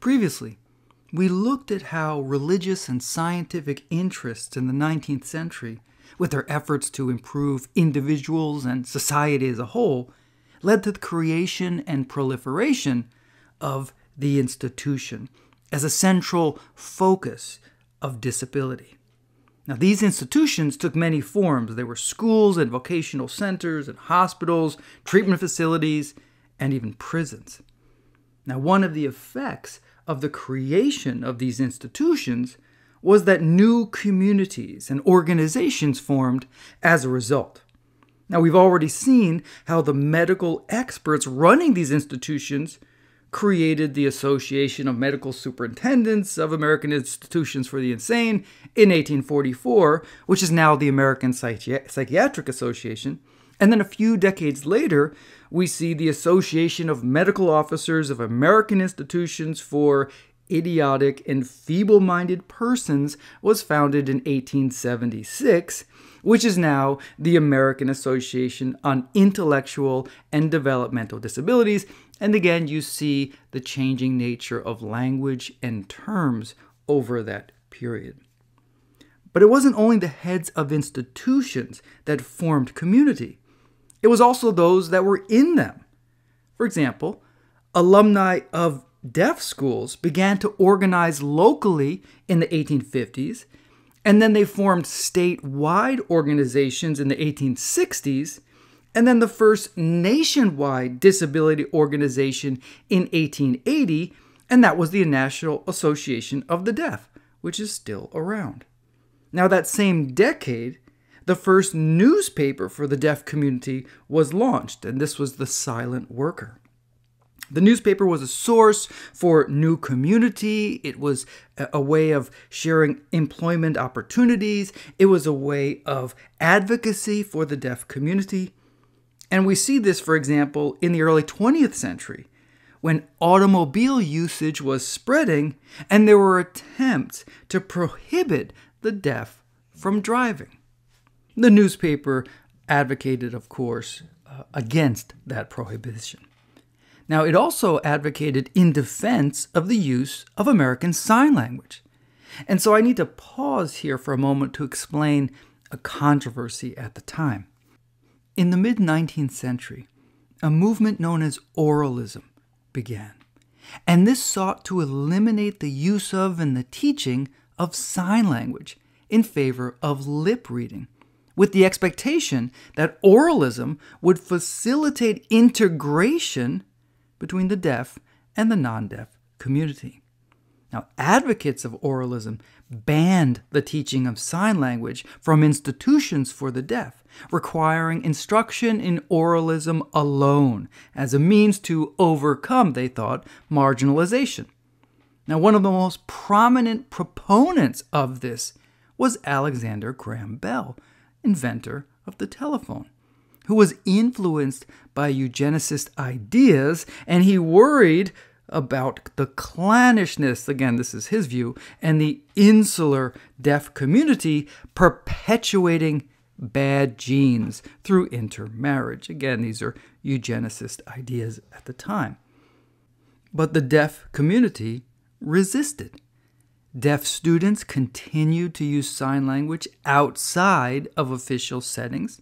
Previously, we looked at how religious and scientific interests in the 19th century, with their efforts to improve individuals and society as a whole, led to the creation and proliferation of the institution as a central focus of disability. Now, these institutions took many forms. They were schools and vocational centers and hospitals, treatment facilities, and even prisons. Now, one of the effects of the creation of these institutions was that new communities and organizations formed as a result. Now, we've already seen how the medical experts running these institutions created the Association of Medical Superintendents of American Institutions for the Insane in 1844, which is now the American Psychiatric Association. And then a few decades later, we see the Association of Medical Officers of American Institutions for Idiotic and Feeble-Minded Persons was founded in 1876, which is now the American Association on Intellectual and Developmental Disabilities. And again, you see the changing nature of language and terms over that period. But it wasn't only the heads of institutions that formed community. It was also those that were in them. For example, alumni of deaf schools began to organize locally in the 1850s, and then they formed statewide organizations in the 1860s, and then the first nationwide disability organization in 1880, and that was the National Association of the Deaf, which is still around. Now, that same decade, the first newspaper for the deaf community was launched, and this was the Silent Worker. The newspaper was a source for new community. It was a way of sharing employment opportunities. It was a way of advocacy for the deaf community. And we see this, for example, in the early 20th century, when automobile usage was spreading and there were attempts to prohibit the deaf from driving. The newspaper advocated, of course, against that prohibition. Now, it also advocated in defense of the use of American Sign Language. And so I need to pause here for a moment to explain a controversy at the time. In the mid-19th century, a movement known as oralism began. And this sought to eliminate the use of and the teaching of sign language in favor of lip reading, with the expectation that oralism would facilitate integration between the deaf and the non-deaf community. Now, advocates of oralism banned the teaching of sign language from institutions for the deaf, requiring instruction in oralism alone as a means to overcome, they thought, marginalization. Now, one of the most prominent proponents of this was Alexander Graham Bell, inventor of the telephone, who was influenced by eugenicist ideas, and he worried about the clannishness, again, this is his view, and the insular deaf community perpetuating bad genes through intermarriage. Again, these are eugenicist ideas at the time. But the deaf community resisted. Deaf students continued to use sign language outside of official settings.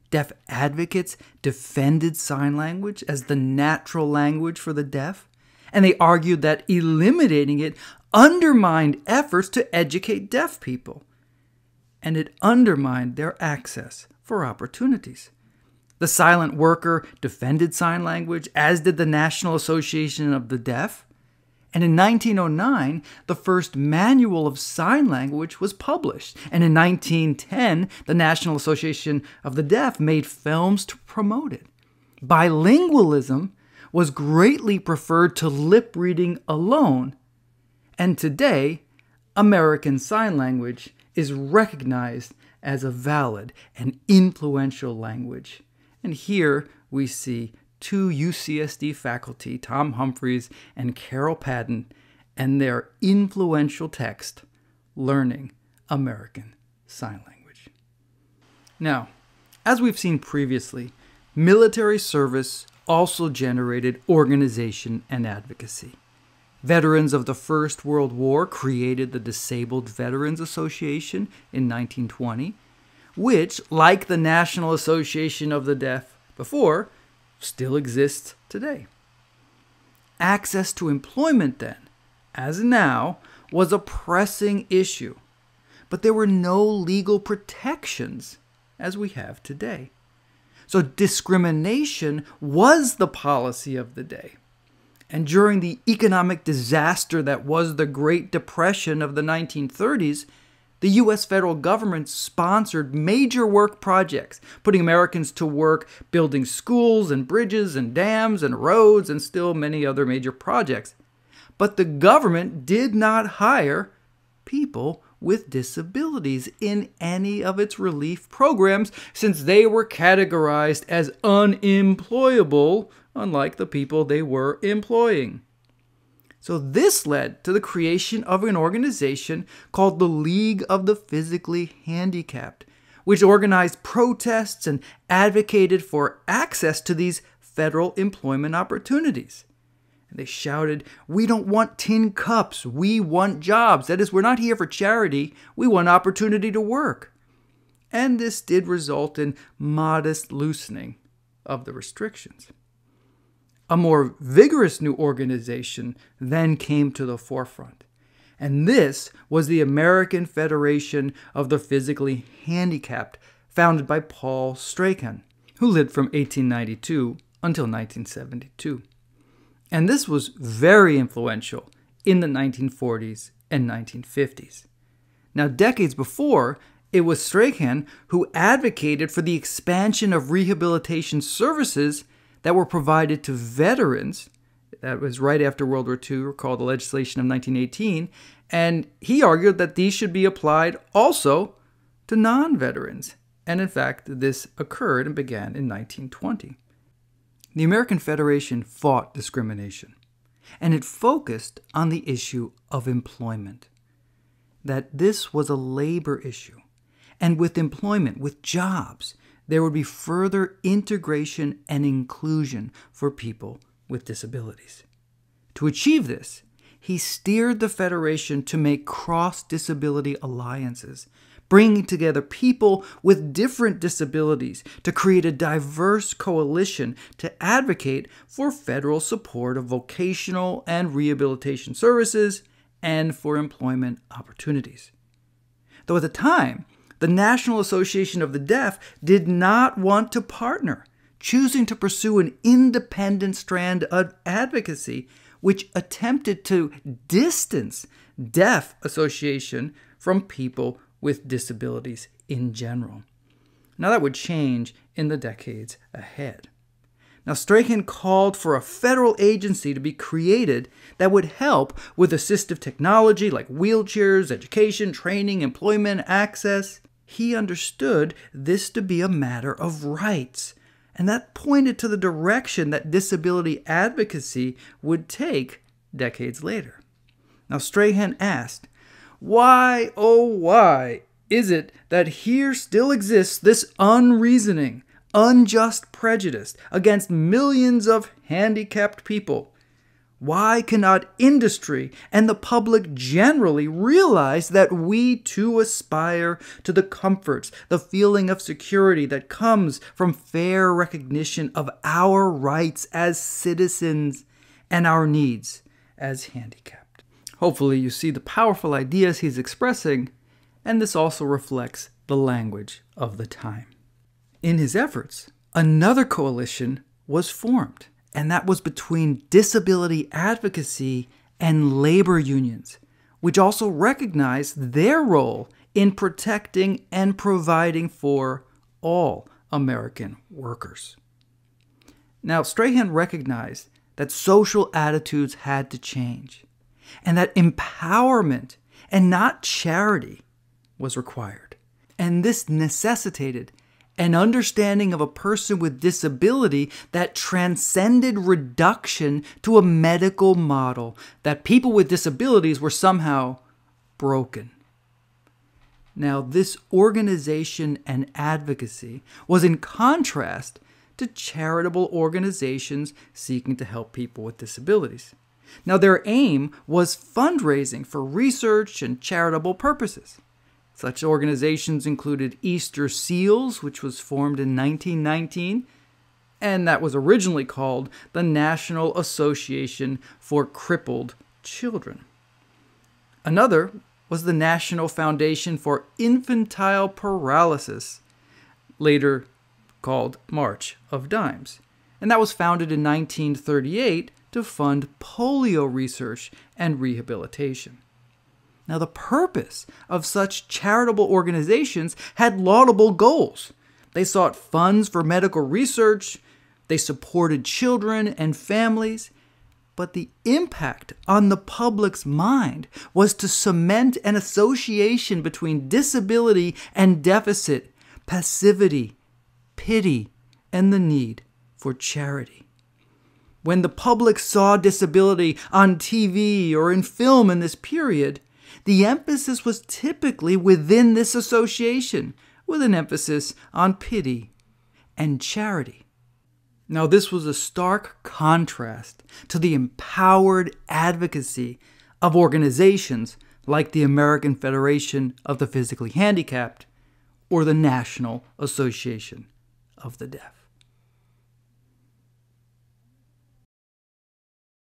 Deaf advocates defended sign language as the natural language for the deaf, and they argued that eliminating it undermined efforts to educate deaf people, and it undermined their access for opportunities. The Silent Worker defended sign language, as did the National Association of the Deaf, and in 1909, the first manual of sign language was published. And in 1910, the National Association of the Deaf made films to promote it. Bilingualism was greatly preferred to lip reading alone. And today, American Sign Language is recognized as a valid and influential language. And here we see two UCSD faculty, Tom Humphreys and Carol Padden, and their influential text, Learning American Sign Language. Now, as we've seen previously, military service also generated organization and advocacy. Veterans of the First World War created the Disabled Veterans Association in 1920, which, like the National Association of the Deaf before, still exists today. Access to employment then, as now, was a pressing issue, but there were no legal protections as we have today. So discrimination was the policy of the day. And during the economic disaster that was the Great Depression of the 1930s, the U.S. federal government sponsored major work projects, putting Americans to work building schools and bridges and dams and roads and still many other major projects. But the government did not hire people with disabilities in any of its relief programs since they were categorized as unemployable, unlike the people they were employing. So this led to the creation of an organization called the League of the Physically Handicapped, which organized protests and advocated for access to these federal employment opportunities. And they shouted, "We don't want tin cups, we want jobs. That is, we're not here for charity, we want opportunity to work." And this did result in modest loosening of the restrictions. A more vigorous new organization then came to the forefront, and this was the American Federation of the Physically Handicapped, founded by Paul Strachan, who lived from 1892 until 1972. And this was very influential in the 1940s and 1950s. Now, decades before, it was Strachan who advocated for the expansion of rehabilitation services that were provided to veterans. That was right after World War II, called the legislation of 1918, and he argued that these should be applied also to non-veterans. And in fact, this occurred and began in 1920. The American Federation fought discrimination, and it focused on the issue of employment, that this was a labor issue, and with employment, with jobs, there would be further integration and inclusion for people with disabilities. To achieve this, he steered the Federation to make cross-disability alliances, bringing together people with different disabilities to create a diverse coalition to advocate for federal support of vocational and rehabilitation services and for employment opportunities. Though at the time, the National Association of the Deaf did not want to partner, choosing to pursue an independent strand of advocacy which attempted to distance deaf association from people with disabilities in general. Now that would change in the decades ahead. Now Strachan called for a federal agency to be created that would help with assistive technology like wheelchairs, education, training, employment, access. He understood this to be a matter of rights, and that pointed to the direction that disability advocacy would take decades later. Now Strachan asked, "Why, oh why, is it that here still exists this unreasoning, unjust prejudice against millions of handicapped people? Why cannot industry and the public generally realize that we too aspire to the comforts, the feeling of security that comes from fair recognition of our rights as citizens and our needs as handicapped?" Hopefully you see the powerful ideas he's expressing, and this also reflects the language of the time. In his efforts, another coalition was formed, and that was between disability advocacy and labor unions, which also recognized their role in protecting and providing for all American workers. Now, Strachan recognized that social attitudes had to change, and that empowerment and not charity was required. And this necessitated an understanding of a person with disability that transcended reduction to a medical model, that people with disabilities were somehow broken. Now, this organization and advocacy was in contrast to charitable organizations seeking to help people with disabilities. Now, their aim was fundraising for research and charitable purposes. Such organizations included Easter Seals, which was formed in 1919, and that was originally called the National Association for Crippled Children. Another was the National Foundation for Infantile Paralysis, later called March of Dimes, and that was founded in 1938 to fund polio research and rehabilitation. Now, the purpose of such charitable organizations had laudable goals. They sought funds for medical research, they supported children and families, but the impact on the public's mind was to cement an association between disability and deficit, passivity, pity, and the need for charity. When the public saw disability on TV or in film in this period, the emphasis was typically within this association, with an emphasis on pity and charity. Now, this was a stark contrast to the empowered advocacy of organizations like the American Federation of the Physically Handicapped or the National Association of the Deaf.